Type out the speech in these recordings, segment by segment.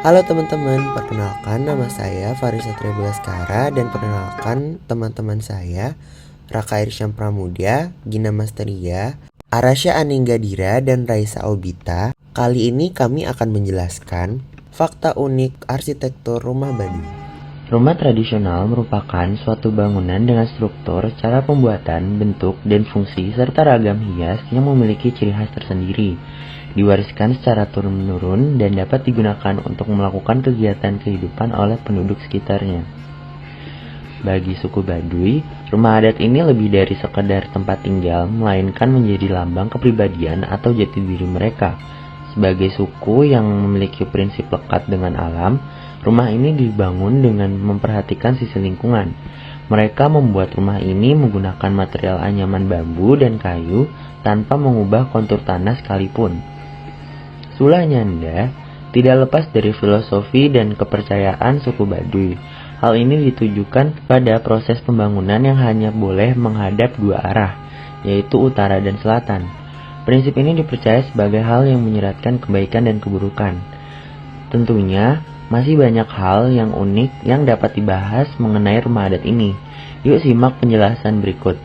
Halo teman-teman, perkenalkan nama saya Faris Satria Bulaskara dan perkenalkan teman-teman saya Raka Irsyam Pramudia, Gina Masteria, Arasya Aninggadira, dan Raisa Obita. Kali ini kami akan menjelaskan fakta unik arsitektur rumah Baduy. Rumah tradisional merupakan suatu bangunan dengan struktur, cara pembuatan, bentuk, dan fungsi, serta ragam hias yang memiliki ciri khas tersendiri. Diwariskan secara turun-menurun dan dapat digunakan untuk melakukan kegiatan kehidupan oleh penduduk sekitarnya. Bagi suku Baduy, rumah adat ini lebih dari sekedar tempat tinggal, melainkan menjadi lambang kepribadian atau jati diri mereka. Sebagai suku yang memiliki prinsip lekat dengan alam, rumah ini dibangun dengan memperhatikan sisi lingkungan. Mereka membuat rumah ini menggunakan material anyaman bambu dan kayu tanpa mengubah kontur tanah sekalipun. Sula Nyanda tidak lepas dari filosofi dan kepercayaan suku Baduy. Hal ini ditujukan pada proses pembangunan yang hanya boleh menghadap dua arah, yaitu utara dan selatan. Prinsip ini dipercaya sebagai hal yang menyeratkan kebaikan dan keburukan. Tentunya, masih banyak hal yang unik yang dapat dibahas mengenai rumah adat ini. Yuk simak penjelasan berikut.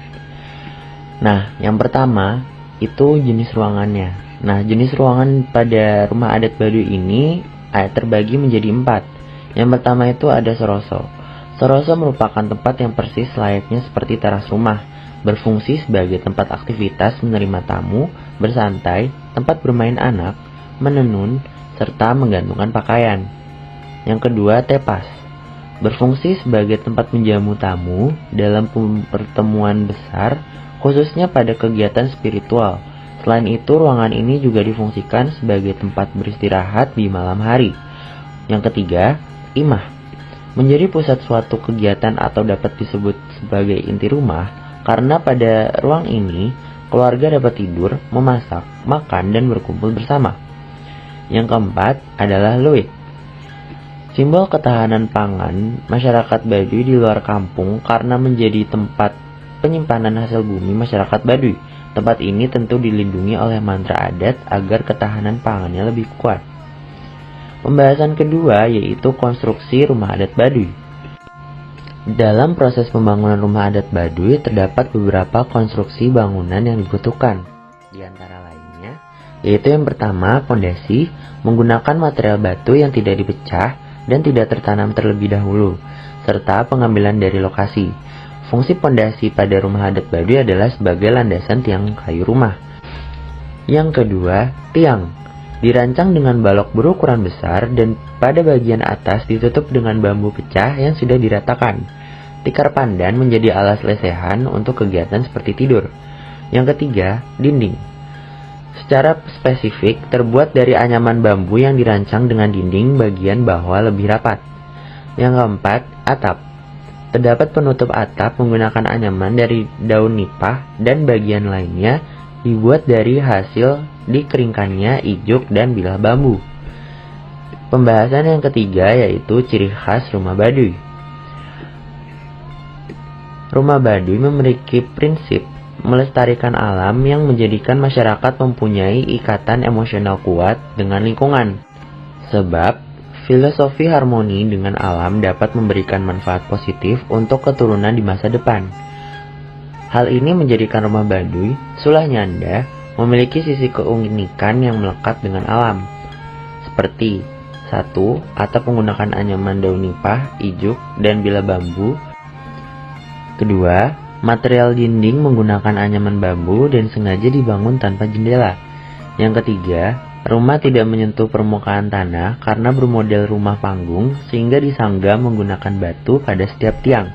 Nah, yang pertama, itu jenis ruangannya. Nah, jenis ruangan pada rumah adat Baduy ini terbagi menjadi 4. Yang pertama itu ada soroso. Soroso merupakan tempat yang persis layaknya seperti teras rumah, berfungsi sebagai tempat aktivitas menerima tamu, bersantai, tempat bermain anak, menenun, serta menggantungkan pakaian. Yang kedua, tepas. Berfungsi sebagai tempat menjamu tamu dalam pertemuan besar, khususnya pada kegiatan spiritual. Selain itu, ruangan ini juga difungsikan sebagai tempat beristirahat di malam hari. Yang ketiga, imah. Menjadi pusat suatu kegiatan atau dapat disebut sebagai inti rumah, karena pada ruang ini, keluarga dapat tidur, memasak, makan, dan berkumpul bersama. Yang keempat adalah luit. Simbol ketahanan pangan masyarakat Baduy di luar kampung karena menjadi tempat penyimpanan hasil bumi masyarakat Baduy. Tempat ini tentu dilindungi oleh mantra adat agar ketahanan pangannya lebih kuat. Pembahasan kedua yaitu konstruksi rumah adat Baduy. Dalam proses pembangunan rumah adat Baduy terdapat beberapa konstruksi bangunan yang dibutuhkan. Di antara lainnya, yaitu yang pertama, pondasi menggunakan material batu yang tidak dipecah dan tidak tertanam terlebih dahulu, serta pengambilan dari lokasi. Fungsi pondasi pada rumah adat Baduy adalah sebagai landasan tiang kayu rumah. Yang kedua, tiang. Dirancang dengan balok berukuran besar dan pada bagian atas ditutup dengan bambu pecah yang sudah diratakan. Tikar pandan menjadi alas lesehan untuk kegiatan seperti tidur. Yang ketiga, dinding. Secara spesifik terbuat dari anyaman bambu yang dirancang dengan dinding bagian bawah lebih rapat. Yang keempat, atap. Terdapat penutup atap menggunakan anyaman dari daun nipah dan bagian lainnya dibuat dari hasil dikeringkannya ijuk dan bilah bambu. Pembahasan yang ketiga yaitu ciri khas rumah Baduy. Rumah Baduy memiliki prinsip melestarikan alam yang menjadikan masyarakat mempunyai ikatan emosional kuat dengan lingkungan. Sebab, filosofi harmoni dengan alam dapat memberikan manfaat positif untuk keturunan di masa depan. Hal ini menjadikan rumah Baduy, Sula Nyanda, memiliki sisi keunikan yang melekat dengan alam. Seperti 1. Atap menggunakan anyaman daun nipah, ijuk, dan bilah bambu. Kedua, material dinding menggunakan anyaman bambu dan sengaja dibangun tanpa jendela. Yang ketiga, rumah tidak menyentuh permukaan tanah karena bermodel rumah panggung sehingga disanggah menggunakan batu pada setiap tiang.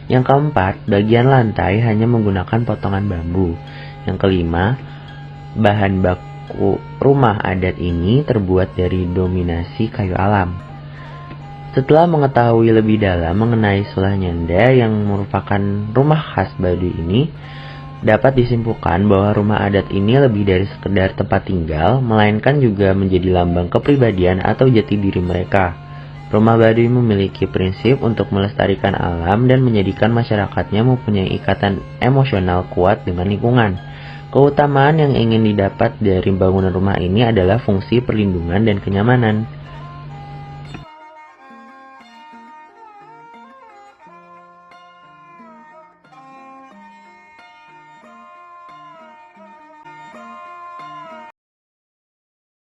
Yang keempat, bagian lantai hanya menggunakan potongan bambu. Yang kelima, bahan baku rumah adat ini terbuat dari dominasi kayu alam. Setelah mengetahui lebih dalam mengenai Sula Nyanda yang merupakan rumah khas Baduy ini, dapat disimpulkan bahwa rumah adat ini lebih dari sekedar tempat tinggal, melainkan juga menjadi lambang kepribadian atau jati diri mereka. Rumah Baduy memiliki prinsip untuk melestarikan alam dan menjadikan masyarakatnya mempunyai ikatan emosional kuat dengan lingkungan. Keutamaan yang ingin didapat dari bangunan rumah ini adalah fungsi perlindungan dan kenyamanan.